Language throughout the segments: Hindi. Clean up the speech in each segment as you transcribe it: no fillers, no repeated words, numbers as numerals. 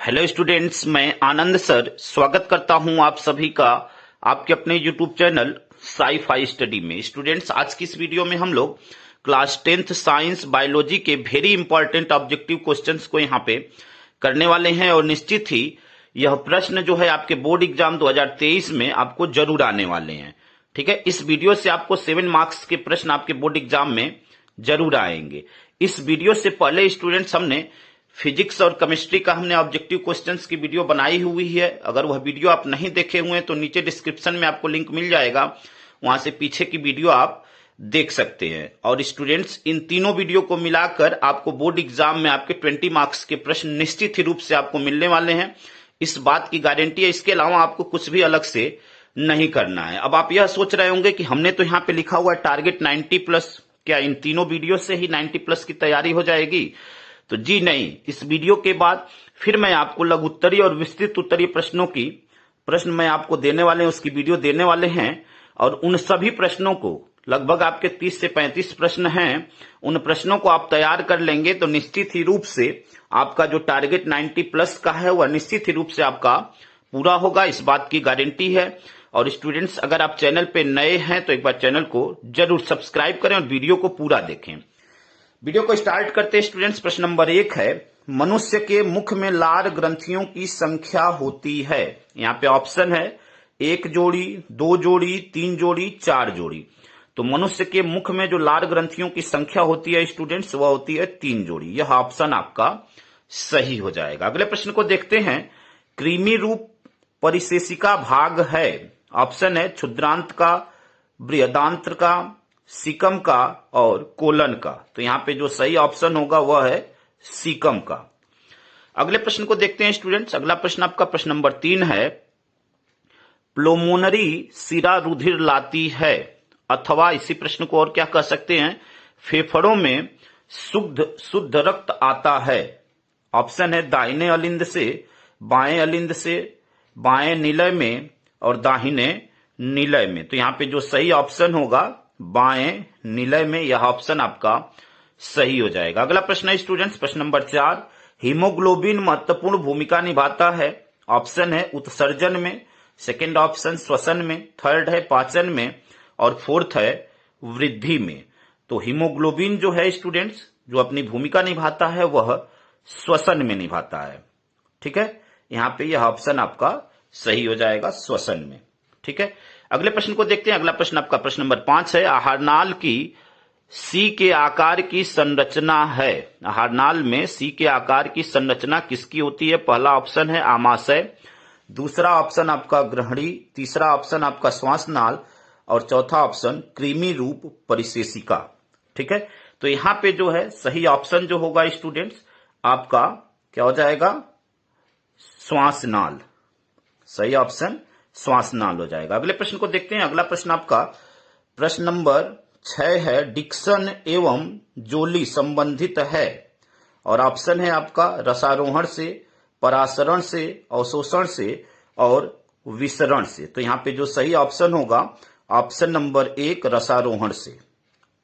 हेलो स्टूडेंट्स, मैं आनंद सर स्वागत करता हूं आप सभी का आपके अपने YouTube channel sci fi study में। स्टूडेंट्स, आज की इस वीडियो में हम लोग क्लास 10th साइंस बायोलॉजी के वेरी इंपॉर्टेंट ऑब्जेक्टिव क्वेश्चंस को यहां पे करने वाले हैं और निश्चित ही यह प्रश्न जो है आपके बोर्ड एग्जाम 2023 में आपको जरूर आने वाले हैं। ठीक है, इस वीडियो से आपको 7 मार्क्स के प्रश्न आपके बोर्ड एग्जाम में जरूर आएंगे। इस वीडियो से पहले स्टूडेंट्स हमने फिजिक्स और केमिस्ट्री का हमने ऑब्जेक्टिव क्वेश्चंस की वीडियो बनाई हुई है। अगर वह वीडियो आप नहीं देखे हुए हैं तो नीचे डिस्क्रिप्शन में आपको लिंक मिल जाएगा, वहां से पीछे की वीडियो आप देख सकते हैं। और स्टूडेंट्स, इन तीनों वीडियो को मिलाकर आपको बोर्ड एग्जाम में आपके 20 मार्क्स के प्रश्न निश्चित ही रूप से आपको मिलने वाले हैं, इस बात की गारंटी है। इसके अलावा आपको कुछ भी अलग से नहीं करना है। अब आप यह सोच रहे होंगे कि हमने तो यहाँ पे लिखा हुआ है टारगेट 90+, क्या इन तीनों वीडियो से ही 90+ की तैयारी हो जाएगी? तो जी नहीं, इस वीडियो के बाद फिर मैं आपको लघु उत्तरीय और विस्तृत उत्तरीय प्रश्नों की प्रश्न मैं आपको देने वाले हैं, उसकी वीडियो देने वाले हैं। और उन सभी प्रश्नों को लगभग आपके 30 से 35 प्रश्न हैं, उन प्रश्नों को आप तैयार कर लेंगे तो निश्चित ही रूप से आपका जो टारगेट 90+ का है वह निश्चित ही रूप से आपका पूरा होगा, इस बात की गारंटी है। और स्टूडेंट्स, अगर आप चैनल पे नए हैं तो एक बार चैनल को जरूर सब्सक्राइब करें और वीडियो को पूरा देखें। वीडियो को स्टार्ट करते हैं स्टूडेंट्स। प्रश्न नंबर 1 है, मनुष्य के मुख में लार ग्रंथियों की संख्या होती है। यहाँ पे ऑप्शन है 1 जोड़ी, 2 जोड़ी, 3 जोड़ी, 4 जोड़ी। तो मनुष्य के मुख में जो लार ग्रंथियों की संख्या होती है स्टूडेंट्स, वह होती है 3 जोड़ी। यह ऑप्शन आपका सही हो जाएगा। अगले प्रश्न को देखते हैं, कृमि रूप परिशेषिका भाग है। ऑप्शन है क्षुद्रांत का, बृहदांत्र का, सीकम का और कोलन का। तो यहां पे जो सही ऑप्शन होगा वह है सीकम का। अगले प्रश्न को देखते हैं स्टूडेंट्स। अगला प्रश्न आपका प्रश्न नंबर 3 है, प्लोमोनरी सिरा रुधिर लाती है, अथवा इसी प्रश्न को और क्या कह सकते हैं, फेफड़ों में शुद्ध रक्त आता है। ऑप्शन है दाहिने अलिंद से, बाएं अलिंद से, बाएं निलय में और दाहिने निलय में। तो यहां पे जो सही ऑप्शन होगा बाएं निलय में, यह ऑप्शन आपका सही हो जाएगा। अगला प्रश्न है स्टूडेंट्स प्रश्न नंबर 4, हीमोग्लोबिन महत्वपूर्ण भूमिका निभाता है। ऑप्शन है उत्सर्जन में, सेकंड ऑप्शन श्वसन में, थर्ड है पाचन में और फोर्थ है वृद्धि में। तो हीमोग्लोबिन जो है स्टूडेंट्स, जो अपनी भूमिका निभाता है वह श्वसन में निभाता है। ठीक है, यहां पे यह ऑप्शन आपका सही हो जाएगा, श्वसन में। ठीक है, अगले प्रश्न को देखते हैं। अगला प्रश्न आपका प्रश्न नंबर 5 है, आहारनाल की सी के आकार की संरचना है। आहारनाल में सी के आकार की संरचना किसकी होती है? पहला ऑप्शन है आमाशय, दूसरा ऑप्शन आपका ग्रहणी, तीसरा ऑप्शन आपका श्वासनाल और चौथा ऑप्शन कृमि रूप परिशेषिका। ठीक है, तो यहां पे जो है सही ऑप्शन जो होगा स्टूडेंट्स आपका क्या हो जाएगा? श्वासनाल। सही ऑप्शन श्वासनाल हो जाएगा। अगले प्रश्न को देखते हैं। अगला प्रश्न आपका प्रश्न नंबर 6 है, डिक्सन एवं जोली संबंधित है। और ऑप्शन है आपका रसारोहण से, परासरण से, अवशोषण से और विसरण से। तो यहां पे जो सही ऑप्शन होगा ऑप्शन नंबर 1 रसारोहण से।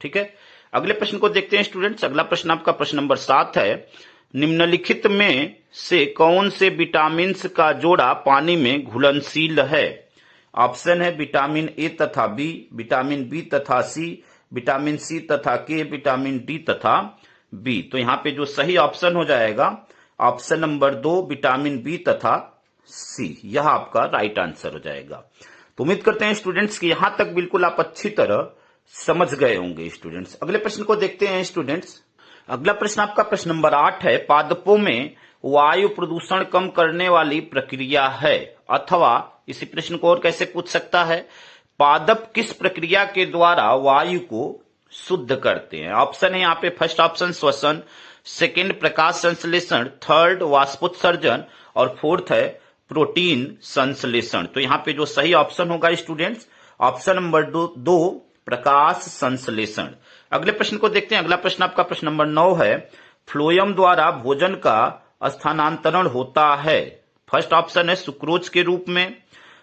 ठीक है, अगले प्रश्न को देखते हैं स्टूडेंट्स। अगला प्रश्न आपका प्रश्न नंबर 7 है, निम्नलिखित में से कौन से विटामिन का जोड़ा पानी में घुलनशील है? ऑप्शन है विटामिन ए तथा बी, विटामिन बी तथा सी, विटामिन सी तथा के, विटामिन डी तथा बी। तो यहां पे जो सही ऑप्शन हो जाएगा ऑप्शन नंबर 2 विटामिन बी तथा सी, यह आपका राइट आंसर हो जाएगा। तो उम्मीद करते हैं स्टूडेंट्स कि यहां तक बिल्कुल आप अच्छी तरह समझ गए होंगे स्टूडेंट्स। अगले प्रश्न को देखते हैं स्टूडेंट्स। अगला प्रश्न आपका प्रश्न नंबर 8 है, पादपों में वायु प्रदूषण कम करने वाली प्रक्रिया है। अथवा इसी प्रश्न को और कैसे पूछ सकता है, पादप किस प्रक्रिया के द्वारा वायु को शुद्ध करते हैं? ऑप्शन है यहाँ पे फर्स्ट ऑप्शन श्वसन, सेकंड प्रकाश संश्लेषण, थर्ड वाष्पोत्सर्जन और फोर्थ है प्रोटीन संश्लेषण। तो यहाँ पे जो सही ऑप्शन होगा स्टूडेंट्स ऑप्शन नंबर 2 प्रकाश संश्लेषण। अगले प्रश्न को देखते हैं। अगला प्रश्न आपका प्रश्न नंबर 9 है, फ्लोएम द्वारा भोजन का स्थानांतरण होता है। फर्स्ट ऑप्शन है सुक्रोज के रूप में,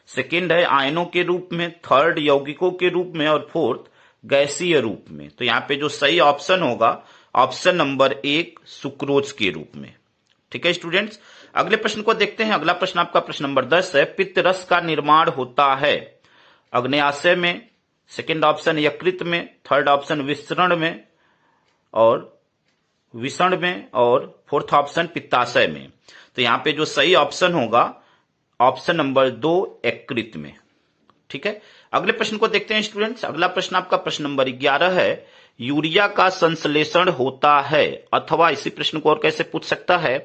सेकंड है आयनों के रूप में, थर्ड यौगिकों के रूप में और फोर्थ गैसीय रूप में। तो यहाँ पे जो सही ऑप्शन होगा ऑप्शन नंबर 1 सुक्रोज के रूप में। ठीक है स्टूडेंट्स, अगले प्रश्न को देखते हैं। अगला प्रश्न आपका प्रश्न नंबर 10 है, पित्त रस का निर्माण होता है अग्न्याशय में, सेकंड ऑप्शन यकृत में, थर्ड ऑप्शन विसरण में और विषण में और फोर्थ ऑप्शन पित्ताशय में। तो यहां पे जो सही ऑप्शन होगा ऑप्शन नंबर 2 यकृत में। ठीक है, अगले प्रश्न को देखते हैं स्टूडेंट्स। अगला प्रश्न आपका प्रश्न नंबर 11 है, यूरिया का संश्लेषण होता है, अथवा इसी प्रश्न को और कैसे पूछ सकता है,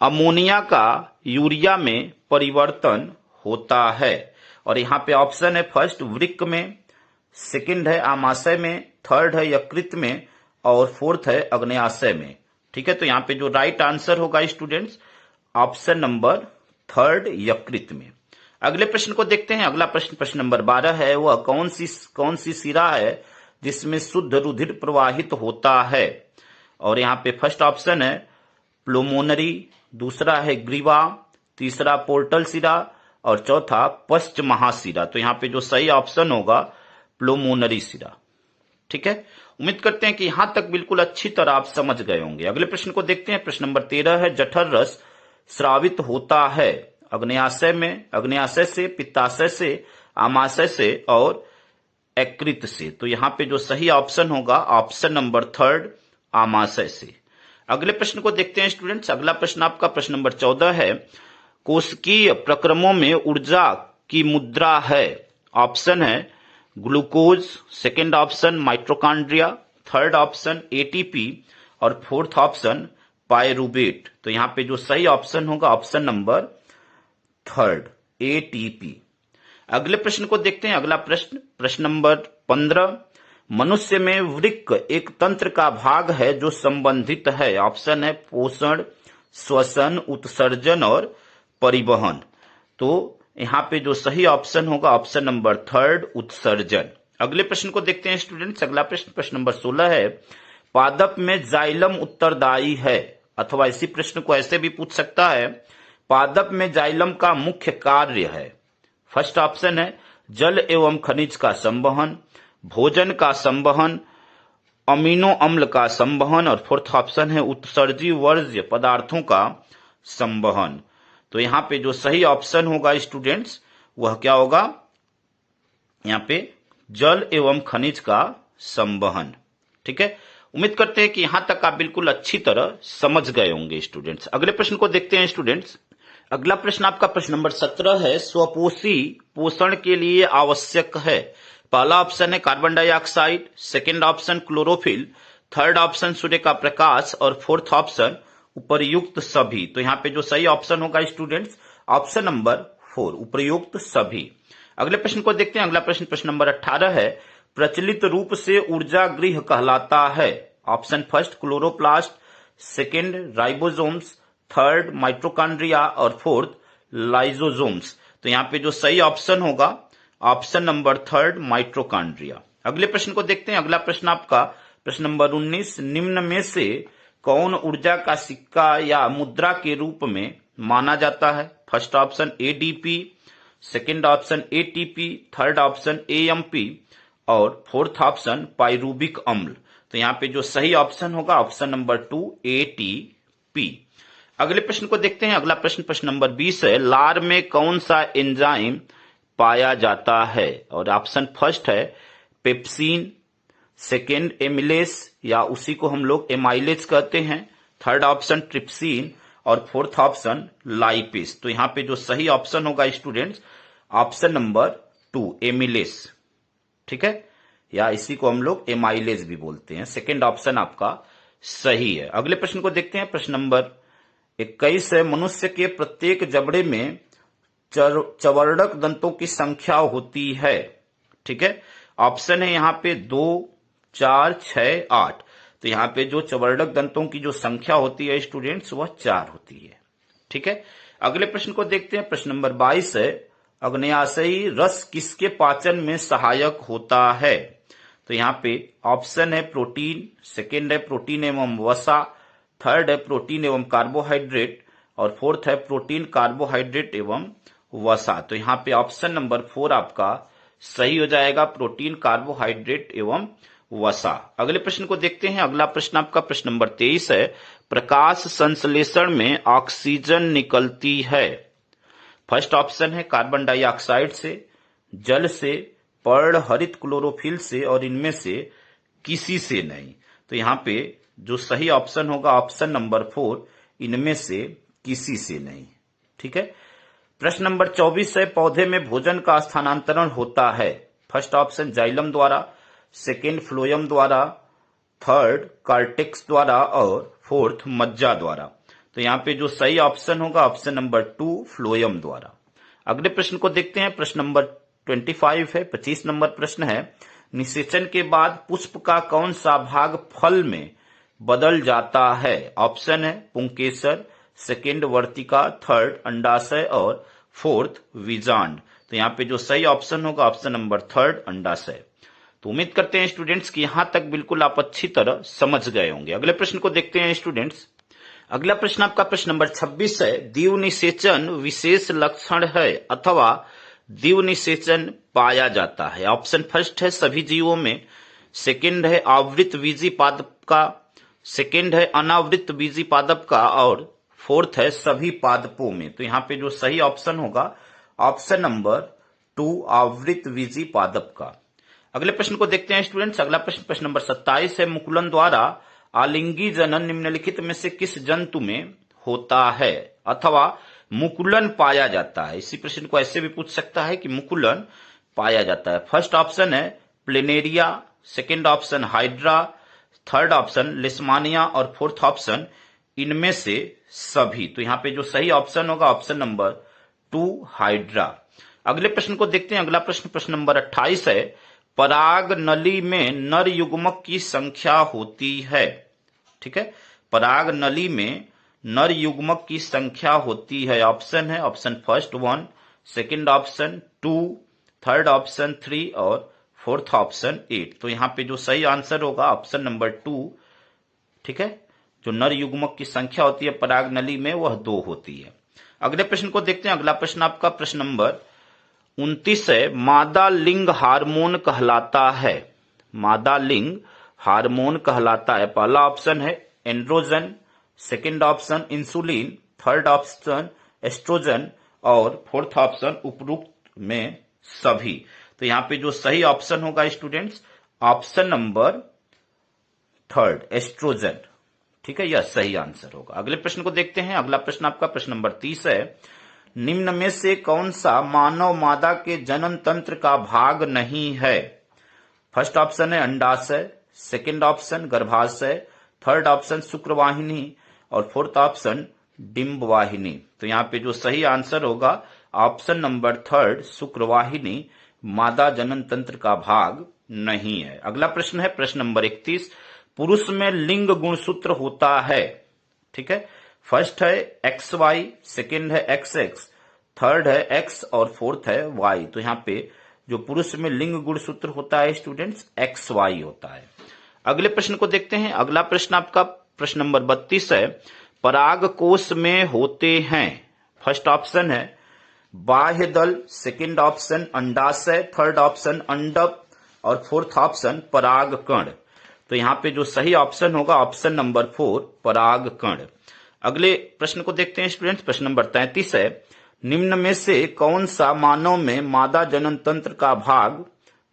अमोनिया का यूरिया में परिवर्तन होता है। और यहां पे ऑप्शन है फर्स्ट वृक्क में, सेकंड है आमाशय में, थर्ड है यकृत में और फोर्थ है अग्न्याशय में। ठीक है, तो यहां पे जो राइट आंसर होगा स्टूडेंट्स ऑप्शन नंबर थर्ड यकृत में। अगले प्रश्न को देखते हैं। अगला प्रश्न प्रश्न नंबर 12 है, वह कौन सी शिरा है जिसमें शुद्ध रुधिर प्रवाहित होता है। और यहां पे फर्स्ट ऑप्शन है प्लूमोनरी, दूसरा है ग्रीवा, तीसरा पोर्टल शिरा और चौथा पश्च महाशिरा। तो यहां पे जो सही ऑप्शन होगा प्लूमोनरी शिरा। ठीक है, उम्मीद करते हैं कि यहां तक बिल्कुल अच्छी तरह आप समझ गए होंगे। अगले प्रश्न को देखते हैं। प्रश्न नंबर 13 है, जठर रस स्रावित होता है अग्न्याशय में, अग्न्याशय से, पित्ताशय से, आमाशय से और यकृत से। तो यहां पे जो सही ऑप्शन होगा ऑप्शन नंबर थर्ड आमाशय से। अगले प्रश्न को देखते हैं स्टूडेंट्स। अगला प्रश्न आपका प्रश्न नंबर 14 है, कोशिकीय प्रक्रमों में ऊर्जा की मुद्रा है। ऑप्शन है glucose, second option mitochondria, third option ATP और फोर्थ ऑप्शन पायरूवेट। तो यहां पे जो सही ऑप्शन होगा ऑप्शन नंबर थर्ड एटीपी। अगले प्रश्न को देखते हैं। अगला प्रश्न प्रश्न नंबर 15, मनुष्य में वृक्क एक तंत्र का भाग है जो संबंधित है। ऑप्शन है पोषण, श्वसन, उत्सर्जन और परिवहन। तो यहां पे जो सही ऑप्शन होगा ऑप्शन नंबर थर्ड उत्सर्जन। अगले प्रश्न को देखते हैं स्टूडेंट्स। अगला प्रश्न प्रश्न नंबर 16 है, पादप में जाइलम उत्तरदायी है, अथवा इसी प्रश्न को ऐसे भी पूछ सकता है, पादप में जाइलम का मुख्य कार्य है। फर्स्ट ऑप्शन है जल एवं खनिज का संवहन, भोजन का संवहन, अमीनो अम्ल का संवहन और फोर्थ ऑप्शन है उत्सर्जी वर्ज्य पदार्थों का संवहन। तो यहां पे जो सही ऑप्शन होगा स्टूडेंट्स वह क्या होगा, यहां पे जल एवं खनिज का संवहन। ठीक है, उम्मीद करते हैं कि यहां तक आप बिल्कुल अच्छी तरह समझ गए होंगे स्टूडेंट्स। अगले प्रश्न को देखते हैं स्टूडेंट्स। अगला प्रश्न आपका प्रश्न नंबर 17 है, स्वपोषी पोषण के लिए आवश्यक है। पहला ऑप्शन है carbon dioxide, second option chlorophyll, third option सूर्य का प्रकाश और फोर्थ ऑप्शन उपर्युक्त सभी। तो यहां पे जो सही ऑप्शन होगा स्टूडेंट्स ऑप्शन नंबर 4 उपर्युक्त सभी। अगले प्रश्न को देखते हैं। अगला प्रश्न प्रश्न नंबर 18 है, प्रचलित रूप से ऊर्जा गृह कहलाता है। Option first chloroplast, second ribosomes, third mitochondria और फोर्थ लाइसोसोम्स। तो यहां पे जो सही ऑप्शन होगा ऑप्शन नंबर थर्ड माइट्रोकॉन्ड्रिया। अगले प्रश्न को देखते हैं। अगला प्रश्न आपका प्रश्न नंबर 19, निम्न में से कौन ऊर्जा का सिक्का या मुद्रा के रूप में माना जाता है। First option ADP, second option ATP, third option AMP और फोर्थ ऑप्शन पाइरूबिक अम्ल। तो यहां पे जो सही ऑप्शन होगा ऑप्शन नंबर 2 एटीपी। अगले प्रश्न को देखते हैं। अगला प्रश्न प्रश्न नंबर 20 है, लार में कौन सा एंजाइम पाया जाता है। और ऑप्शन फर्स्ट है पेप्सिन, सेकेंड एमिलेस या उसी को हम लोग एमाइलेज कहते हैं, थर्ड ऑप्शन ट्रिप्सिन और फोर्थ ऑप्शन लाइपेस। तो यहां पे जो सही ऑप्शन होगा स्टूडेंट्स ऑप्शन नंबर 2 एमिलेस। ठीक है, या इसी को हम लोग एमाइलेज भी बोलते हैं। सेकेंड ऑप्शन आपका सही है। अगले प्रश्न को देखते हैं। प्रश्न नंबर 21 है, मनुष्य के प्रत्येक जबड़े में चवर्णक दंतों की संख्या होती है। ठीक है, ऑप्शन है यहां पे 2, 4, 6, 8। तो यहां पे जो चवर्णक दंतों की जो संख्या होती है स्टूडेंट्स वह 4 होती है। ठीक है, अगले प्रश्न को देखते हैं। प्रश्न नंबर 22 है, अग्न्याशयी रस किसके पाचन में सहायक होता है। तो यहां पे ऑप्शन है प्रोटीन, सेकेंड है प्रोटीन एवं वसा, थर्ड है प्रोटीन एवं कार्बोहाइड्रेट और फोर्थ है प्रोटीन कार्बोहाइड्रेट एवं वसा। तो यहां पे ऑप्शन नंबर 4 आपका सही हो जाएगा, प्रोटीन कार्बोहाइड्रेट एवं वसा। अगले प्रश्न को देखते हैं। अगला प्रश्न आपका प्रश्न नंबर 23 है, प्रकाश संश्लेषण में ऑक्सीजन निकलती है? फर्स्ट ऑप्शन है कार्बन डाइऑक्साइड से, जल से, पर्णहरित क्लोरोफिल से और इनमें से किसी से नहीं। तो यहाँ पे जो सही ऑप्शन होगा ऑप्शन नंबर 4, इनमें से किसी से नहीं। ठीक है। प्रश्न नंबर 24 है, पौधे में भोजन का स्थानांतरण होता है? फर्स्ट ऑप्शन जाइलम द्वारा, सेकेंड फ्लोएम द्वारा, थर्ड कार्टेक्स द्वारा और फोर्थ मज्जा द्वारा। तो यहाँ पे जो सही ऑप्शन होगा ऑप्शन नंबर 2, फ्लोएम द्वारा। अगले प्रश्न को देखते हैं। प्रश्न नंबर 25 है, 25 नंबर प्रश्न है, निषेचन के बाद पुष्प का कौन सा भाग फल में बदल जाता है? ऑप्शन है पुंकेसर, सेकेंड वर्तिका, थर्ड अंडाशय और फोर्थ विजांड। तो यहाँ पे जो सही ऑप्शन होगा ऑप्शन नंबर 3, अंडाशय। तो उम्मीद करते हैं स्टूडेंट्स कि यहां तक बिल्कुल आप अच्छी तरह समझ गए होंगे। अगले प्रश्न को देखते हैं स्टूडेंट्स। अगला प्रश्न आपका प्रश्न नंबर 26 है, द्विव निषेचन विशेष लक्षण है अथवा द्विव निषेचन पाया जाता है? ऑप्शन फर्स्ट है सभी जीवों में, सेकंड है आवृत बीजी पादप का, सेकंड है अनावृत बीजी पादप का और फोर्थ है सभी पादपों में। तो यहाँ पे जो सही ऑप्शन होगा ऑप्शन नंबर 2, आवृत बीजी पादप का। अगले प्रश्न को देखते हैं स्टूडेंट्स। अगला प्रश्न प्रश्न नंबर 27 है, मुकुलन द्वारा आलिंगी जनन निम्नलिखित में से किस जंतु में होता है अथवा मुकुलन पाया जाता है? इसी प्रश्न को ऐसे भी पूछ सकता है कि मुकुलन पाया जाता है। फर्स्ट ऑप्शन है planaria, second option hydra, third option Leishmania और फोर्थ ऑप्शन इनमें से सभी। तो यहाँ पे जो सही ऑप्शन होगा ऑप्शन नंबर 2, हाइड्रा। अगले प्रश्न को देखते हैं। अगला प्रश्न प्रश्न नंबर 28 है, पराग नली में नर युग्मक की संख्या होती है? ठीक है, पराग नली में नर युग्मक की संख्या होती है। ऑप्शन है option first 1, second option 2, third option 3 और फोर्थ ऑप्शन 8। तो यहाँ पे जो सही आंसर होगा ऑप्शन नंबर 2। ठीक है, जो नर युग्मक की संख्या होती है पराग नली में वह 2 होती है। अगले प्रश्न को देखते हैं। अगला प्रश्न आपका प्रश्न नंबर 29 है, मादा लिंग हार्मोन कहलाता है? मादा लिंग हार्मोन कहलाता है। पहला ऑप्शन है androgen, second option insulin, third option estrogen और फोर्थ ऑप्शन उपरोक्त में सभी। तो यहाँ पे जो सही ऑप्शन होगा स्टूडेंट्स ऑप्शन नंबर 3, एस्ट्रोजन। ठीक है, यह सही आंसर होगा। अगले प्रश्न को देखते हैं। अगला प्रश्न आपका प्रश्न नंबर 30 है, निम्न में से कौन सा मानव मादा के जनन तंत्र का भाग नहीं है? फर्स्ट ऑप्शन है अंडाशय, सेकंड ऑप्शन गर्भाशय, थर्ड ऑप्शन शुक्रवाहिनी और फोर्थ ऑप्शन डिंबवाहिनी। तो यहाँ पे जो सही आंसर होगा ऑप्शन नंबर 3, शुक्रवाहिनी मादा जनन तंत्र का भाग नहीं है। अगला प्रश्न है प्रश्न नंबर 31, पुरुष में लिंग गुणसूत्र होता है? ठीक है, फर्स्ट है XY, सेकंड है XX, थर्ड है X और फोर्थ है Y। तो यहाँ पे जो पुरुष में लिंग गुणसूत्र होता है स्टूडेंट्स XY होता है। अगले प्रश्न को देखते हैं। अगला प्रश्न आपका प्रश्न नंबर 32 है, पराग कोश में होते हैं? फर्स्ट ऑप्शन है बाह्य दल, सेकंड ऑप्शन अंडाशय, थर्ड ऑप्शन अंडक और फोर्थ ऑप्शन पराग कण। तो यहाँ पे जो सही ऑप्शन होगा ऑप्शन नंबर 4, पराग कण। अगले प्रश्न को देखते हैं स्टूडेंट्स। प्रश्न नंबर 33 है, निम्न में से कौन सा मानव में मादा जनन तंत्र का भाग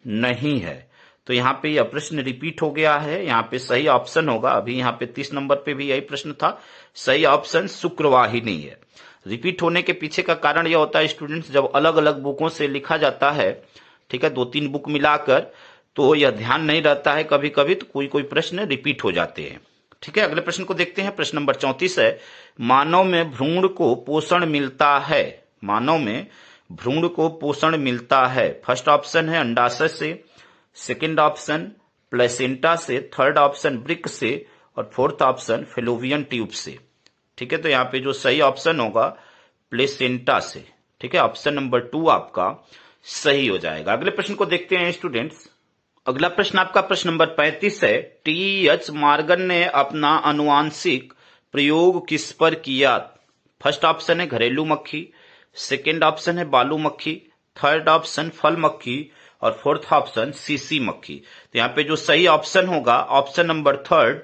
नहीं है? तो यहाँ पे यह प्रश्न रिपीट हो गया है। यहाँ पे सही ऑप्शन होगा, अभी यहाँ पे 30 नंबर पे भी यही प्रश्न था, सही ऑप्शन शुक्रवाहिनी है। रिपीट होने के पीछे का कारण यह होता है स्टूडेंट्स, जब अलग अलग बुकों से लिखा जाता है, ठीक है, 2-3 बुक मिलाकर, तो यह ध्यान नहीं रहता है कभी कभी, तो कोई कोई प्रश्न रिपीट हो जाते हैं। ठीक है, अगले प्रश्न को देखते हैं। प्रश्न नंबर 34 है, मानव में भ्रूण को पोषण मिलता है? मानव में भ्रूण को पोषण मिलता है। फर्स्ट ऑप्शन है अंडाशय से, सेकंड ऑप्शन प्लेसेंटा से, थर्ड ऑप्शन वृक्क से और फोर्थ ऑप्शन फेलोवियन ट्यूब से। ठीक है, तो यहाँ पे जो सही ऑप्शन होगा प्लेसेंटा से। ठीक है, ऑप्शन नंबर 2 आपका सही हो जाएगा। अगले प्रश्न को देखते हैं स्टूडेंट्स। अगला प्रश्न आपका प्रश्न नंबर 35 है, TH मॉर्गन ने अपना आनुवांशिक प्रयोग किस पर किया? फर्स्ट ऑप्शन है घरेलू मक्खी, सेकंड ऑप्शन है बालू मक्खी, थर्ड ऑप्शन फल मक्खी और फोर्थ ऑप्शन सीसी मक्खी। तो यहाँ पे जो सही ऑप्शन होगा ऑप्शन नंबर 3,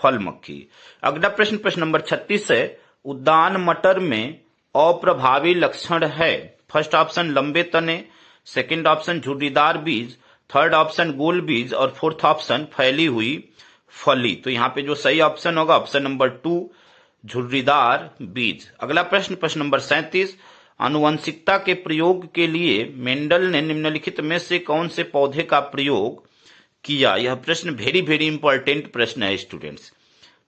फल मक्खी। अगला प्रश्न प्रश्न नंबर 36 है, उद्यान मटर में अप्रभावी लक्षण है। फर्स्ट ऑप्शन लंबे तने, सेकंड ऑप्शन झुर्रीदार बीज, थर्ड ऑप्शन गोल बीज और फोर्थ ऑप्शन फैली हुई फली। तो यहाँ पे जो सही ऑप्शन होगा ऑप्शन नंबर 2 झुर्रीदार बीज। अगला प्रश्न प्रश्न नंबर 37, आनुवंशिकता के प्रयोग के लिए मेंडल ने निम्नलिखित में से कौन से पौधे का प्रयोग किया। यह प्रश्न वेरी वेरी इंपॉर्टेंट प्रश्न है स्टूडेंट्स।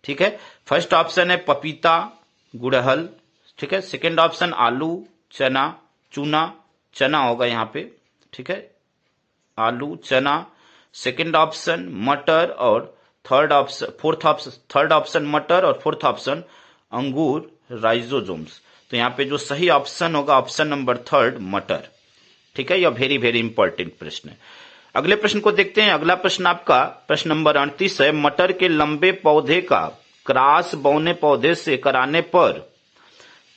ठीक है, फर्स्ट ऑप्शन है पपीता, गुड़हल। ठीक है, सेकंड ऑप्शन आलू, चना, चूना, चना होगा यहाँ पे। ठीक है, आलू, चना, सेकंड ऑप्शन मटर और थर्ड ऑप्शन मटर और फोर्थ ऑप्शन अंगूर राइजोजोम्स। तो यहाँ पे जो सही ऑप्शन होगा ऑप्शन नंबर 3 मटर। ठीक है, यह वेरी वेरी इंपॉर्टेंट प्रश्न है। अगले प्रश्न को देखते हैं। अगला प्रश्न आपका प्रश्न नंबर 38 है, मटर के लंबे पौधे का क्रॉस बौने पौधे से कराने पर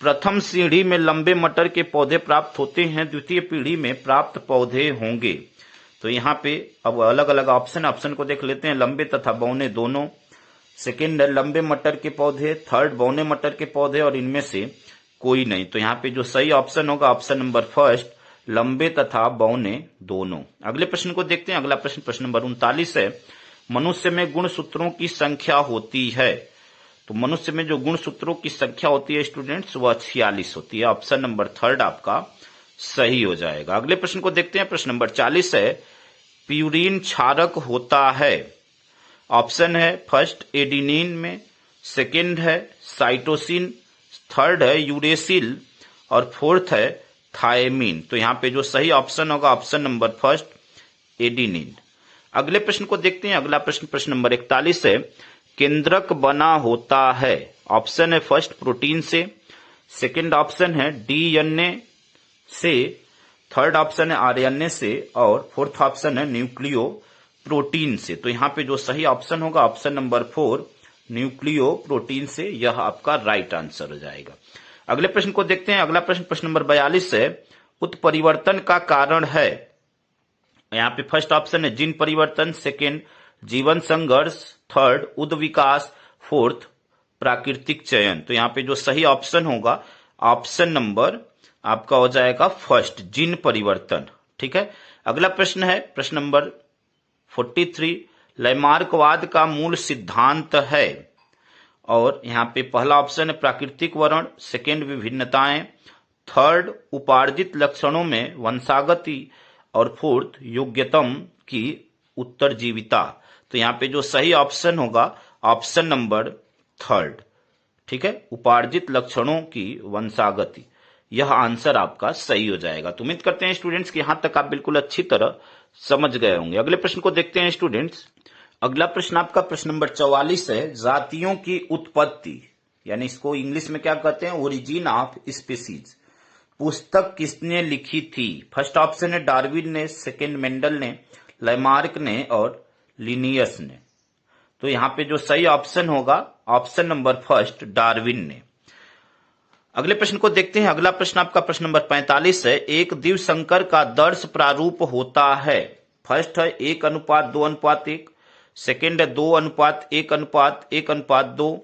प्रथम सीढ़ी में लंबे मटर के पौधे प्राप्त होते हैं, द्वितीय पीढ़ी में प्राप्त पौधे होंगे। तो यहाँ पे अब अलग अलग ऑप्शन को देख लेते हैं। लंबे तथा बौने दोनों, सेकेंड लंबे मटर के पौधे, थर्ड बौने मटर के पौधे और इनमें से कोई नहीं। तो यहाँ पे जो सही ऑप्शन होगा ऑप्शन नंबर 1 लंबे तथा बौने दोनों। अगले प्रश्न को देखते हैं। अगला प्रश्न प्रश्न नंबर 39 है, मनुष्य में गुणसूत्रों की संख्या होती है। तो मनुष्य में जो गुणसूत्रों की संख्या होती है स्टूडेंट्स वह 46 होती है। ऑप्शन नंबर 3 आपका सही हो जाएगा। अगले प्रश्न को देखते हैं। प्रश्न नंबर 40 है, प्यूरिन क्षारक होता है। ऑप्शन है फर्स्ट एडिनिन में, सेकेंड है साइटोसिन, थर्ड है यूरेसिल और फोर्थ है थायमिन। तो यहाँ पे जो सही ऑप्शन होगा ऑप्शन नंबर 1 एडिनिन। अगले प्रश्न को देखते हैं। अगला प्रश्न प्रश्न नंबर 41 है, केंद्रक बना होता है। ऑप्शन है फर्स्ट प्रोटीन से, सेकंड ऑप्शन है डीएनए से, थर्ड ऑप्शन है आरएनए से और फोर्थ ऑप्शन है न्यूक्लियो प्रोटीन से। तो यहाँ पे जो सही ऑप्शन होगा ऑप्शन नंबर 4 न्यूक्लियो प्रोटीन से, यह आपका राइट आंसर हो जाएगा। अगले प्रश्न को देखते हैं। अगला प्रश्न प्रश्न नंबर 42 है, उत्परिवर्तन का कारण है। यहाँ पे फर्स्ट ऑप्शन है जीन परिवर्तन, सेकेंड जीवन संघर्ष, थर्ड उद विकास, फोर्थ प्राकृतिक चयन। तो यहाँ पे जो सही ऑप्शन होगा ऑप्शन नंबर आपका हो जाएगा फर्स्ट जीन परिवर्तन। ठीक है, अगला प्रश्न है प्रश्न नंबर 43, लैमार्कवाद का मूल सिद्धांत है। और यहाँ पे पहला ऑप्शन है प्राकृतिक वर्ण, सेकेंड विभिन्नताएं, थर्ड उपार्जित लक्षणों में वंशागति और फोर्थ योग्यतम की उत्तरजीविता। तो यहाँ पे जो सही ऑप्शन होगा ऑप्शन नंबर 3। ठीक है, उपार्जित लक्षणों की वंशागति, यह आंसर आपका सही हो जाएगा। तो उम्मीद करते हैं स्टूडेंट्स कि यहां तक आप बिल्कुल अच्छी तरह समझ गए होंगे। अगले प्रश्न को देखते हैं स्टूडेंट्स। अगला प्रश्न आपका प्रश्न नंबर 44 है, जातियों की उत्पत्ति, यानी इसको इंग्लिश में क्या कहते हैं, ओरिजिन ऑफ स्पीसीज, पुस्तक किसने लिखी थी। फर्स्ट ऑप्शन है डार्विन ने, सेकेंड मेंडल ने, लैमार्क ने और लिनियस ने। तो यहाँ पे जो सही ऑप्शन होगा ऑप्शन नंबर 1 डार्विन ने। अगले प्रश्न को देखते हैं। अगला प्रश्न आपका प्रश्न नंबर 45 है, एक द्विसंकर का दर्श प्रारूप होता है। फर्स्ट है 1:2:1, सेकेंड है 2:1:1:1:2,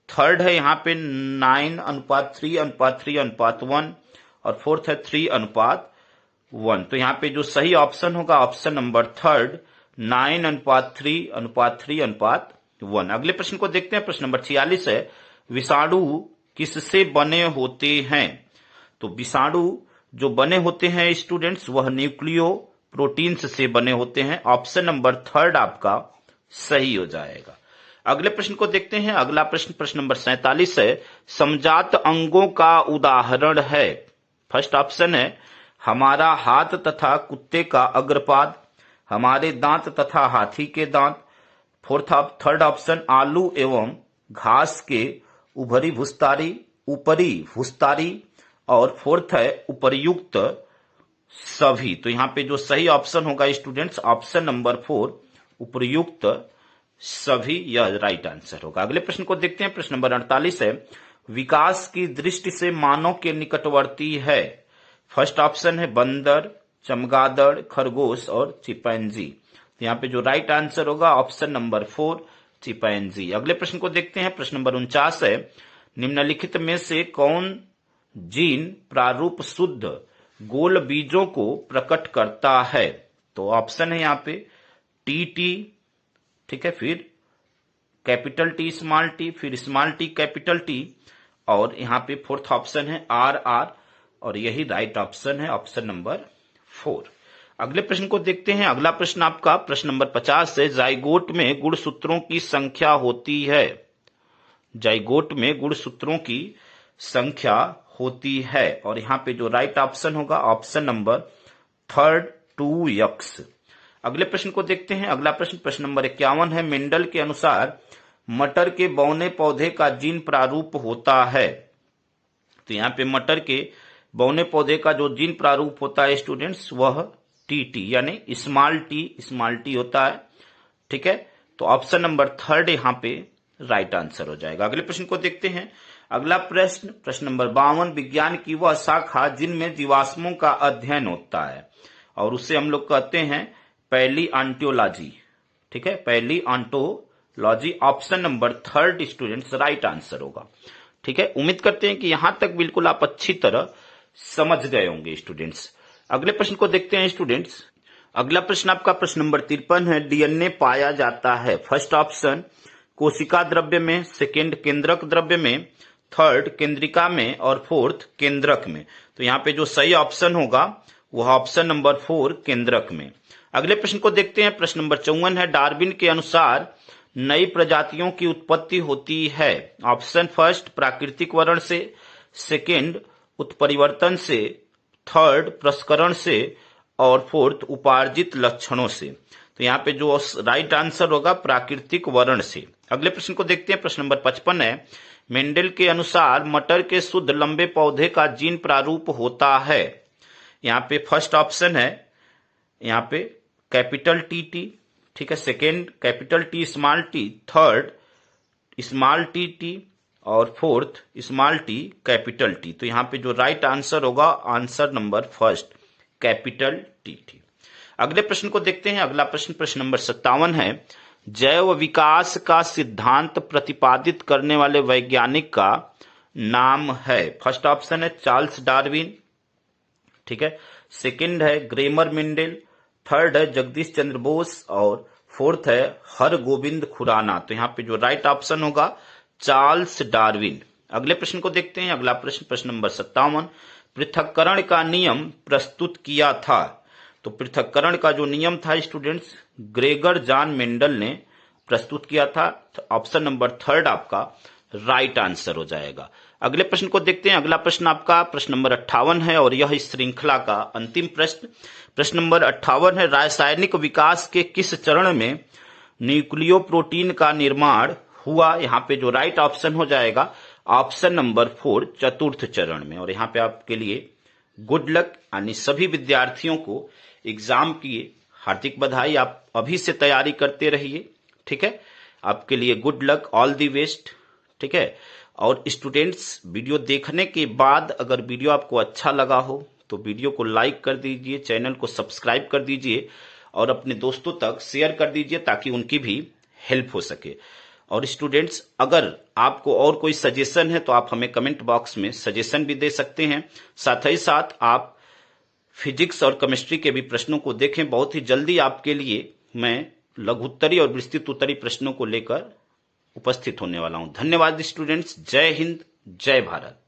थर्ड है यहाँ पे 9:3:3:1 और फोर्थ है 3:1। तो यहाँ पे जो सही ऑप्शन होगा ऑप्शन नंबर 3 9:3:3:1। अगले प्रश्न को देखते हैं। प्रश्न नंबर 46 है, विषाणु किससे बने होते हैं। तो विषाणु जो बने होते हैं स्टूडेंट्स वह न्यूक्लियो प्रोटीन्स से बने होते हैं। ऑप्शन नंबर 3 आपका सही हो जाएगा। अगले प्रश्न को देखते हैं। अगला प्रश्न प्रश्न नंबर 47 है, समजात अंगों का उदाहरण है। फर्स्ट ऑप्शन है हमारा हाथ तथा कुत्ते का अग्रपाद, हमारे दांत तथा हाथी के दांत, थर्ड ऑप्शन आलू एवं घास के ऊपरी भूस्तारी और फोर्थ है उपर्युक्त सभी। तो यहाँ पे जो सही ऑप्शन होगा स्टूडेंट्स ऑप्शन नंबर 4 उपर्युक्त सभी, यह राइट आंसर होगा। अगले प्रश्न को देखते हैं। प्रश्न नंबर 48 है, विकास की दृष्टि से मानव के निकटवर्ती है। फर्स्ट ऑप्शन है बंदर, चमगादड़, खरगोश और चिंपैंजी। तो यहाँ पे जो राइट आंसर होगा ऑप्शन नंबर 4 चिपैंजी। अगले प्रश्न को देखते हैं, प्रश्न नंबर 49 है, निम्नलिखित में से कौन जीन प्रारूप शुद्ध गोल बीजों को प्रकट करता है? तो ऑप्शन है यहाँ पे टी, ठीक है, फिर कैपिटल टी स्मॉल टी, फिर स्मॉल टी कैपिटल टी, और यहाँ पे फोर्थ ऑप्शन है आर, और यही राइट ऑप्शन है, ऑप्शन नंबर 4। अगले प्रश्न को देखते हैं। अगला प्रश्न आपका प्रश्न नंबर 50 है, जाइगोट में गुणसूत्रों की संख्या होती है। जाइगोट में गुणसूत्रों की संख्या होती है, और यहाँ पे जो राइट ऑप्शन होगा ऑप्शन नंबर 3 2x। अगले प्रश्न को देखते हैं। अगला प्रश्न प्रश्न नंबर 51 है, मेंडल के अनुसार मटर के बौने पौधे का जीन प्रारूप होता है। तो यहाँ पे मटर के बौने पौधे का जो जीन प्रारूप होता है स्टूडेंट्स, वह टी यानी स्मॉल टी होता है, ठीक है। तो ऑप्शन नंबर 3 यहाँ पे राइट आंसर हो जाएगा। अगले प्रश्न को देखते हैं। अगला प्रश्न प्रश्न नंबर 52, विज्ञान की वह शाखा जिनमें जीवाश्मों का अध्ययन होता है, और उसे हम लोग कहते हैं पैलियोंटोलॉजी, ठीक है, palaeontology. Option number 3 students right answer होगा, ठीक है। उम्मीद करते हैं कि यहां तक बिल्कुल आप अच्छी तरह समझ गए होंगे स्टूडेंट्स। अगले प्रश्न को देखते हैं स्टूडेंट्स। अगला प्रश्न आपका प्रश्न नंबर 53 है, डीएनए पाया जाता है। फर्स्ट ऑप्शन कोशिका द्रव्य में, सेकेंड केंद्रक द्रव्य में, थर्ड केंद्रिका में, और फोर्थ केंद्रक में। तो यहाँ पे जो सही ऑप्शन होगा वह ऑप्शन नंबर 4 केंद्रक में। अगले प्रश्न को देखते हैं। प्रश्न नंबर 54 है, डार्विन के अनुसार नई प्रजातियों की उत्पत्ति होती है। ऑप्शन फर्स्ट प्राकृतिक वर्ण से, सेकेंड उत्परिवर्तन से, थर्ड प्रसंस्करण से, और फोर्थ उपार्जित लक्षणों से। तो यहाँ पे जो राइट आंसर होगा प्राकृतिक वर्ण से। अगले प्रश्न को देखते हैं। प्रश्न नंबर 55 है, मेंडल के अनुसार मटर के शुद्ध लंबे पौधे का जीन प्रारूप होता है। यहाँ पे फर्स्ट ऑप्शन है यहाँ पे कैपिटल टी, ठीक है, second capital T small T, third small T, और fourth small T capital T. तो यहाँ पे जो राइट आंसर होगा answer number first capital T. अगले प्रश्न को देखते हैं। अगला प्रश्न प्रश्न नंबर 57 है, जैव विकास का सिद्धांत प्रतिपादित करने वाले वैज्ञानिक का नाम है। फर्स्ट ऑप्शन है चार्ल्स डार्विन, ठीक है, सेकंड है ग्रेगर मेंडल, थर्ड है जगदीश चंद्र बोस, और फोर्थ है हरगोविंद खुराना। तो यहाँ पे जो राइट ऑप्शन होगा चार्ल्स डार्विन। अगले प्रश्न को देखते हैं। अगला प्रश्न प्रश्न नंबर 57, पृथक्करण का नियम प्रस्तुत किया था। तो पृथक्करण का जो नियम था स्टूडेंट्स ग्रेगर जॉन मेंडल ने प्रस्तुत किया था। ऑप्शन नंबर 3 आपका राइट आंसर हो जाएगा। अगले प्रश्न को देखते हैं। अगला प्रश्न आपका प्रश्न नंबर 58 है, और यह इस श्रृंखला का अंतिम प्रश्न। प्रश्न नंबर 58 है, रासायनिक विकास के किस चरण में न्यूक्लियोप्रोटीन का निर्माण हुआ? यहाँ पे जो राइट ऑप्शन हो जाएगा ऑप्शन नंबर 4 चतुर्थ चरण में। और यहाँ पे आपके लिए गुड लक, यानी सभी विद्यार्थियों को एग्जाम की हार्दिक बधाई। आप अभी से तैयारी करते रहिए, ठीक है। आपके लिए good luck, all the best, ठीक है। और स्टूडेंट्स, वीडियो देखने के बाद अगर वीडियो आपको अच्छा लगा हो तो वीडियो को लाइक कर दीजिए, चैनल को सब्सक्राइब कर दीजिए, और अपने दोस्तों तक शेयर कर दीजिए ताकि उनकी भी हेल्प हो सके। और स्टूडेंट्स, अगर आपको और कोई सजेशन है तो आप हमें कमेंट बॉक्स में सजेशन भी दे सकते हैं। साथ ही साथ आप फिजिक्स और केमिस्ट्री के भी प्रश्नों को देखें। बहुत ही जल्दी आपके लिए मैं लघुत्तरी और विस्तृत उत्तरी प्रश्नों को लेकर उपस्थित होने वाला हूं। धन्यवाद स्टूडेंट्स। जय हिंद, जय भारत।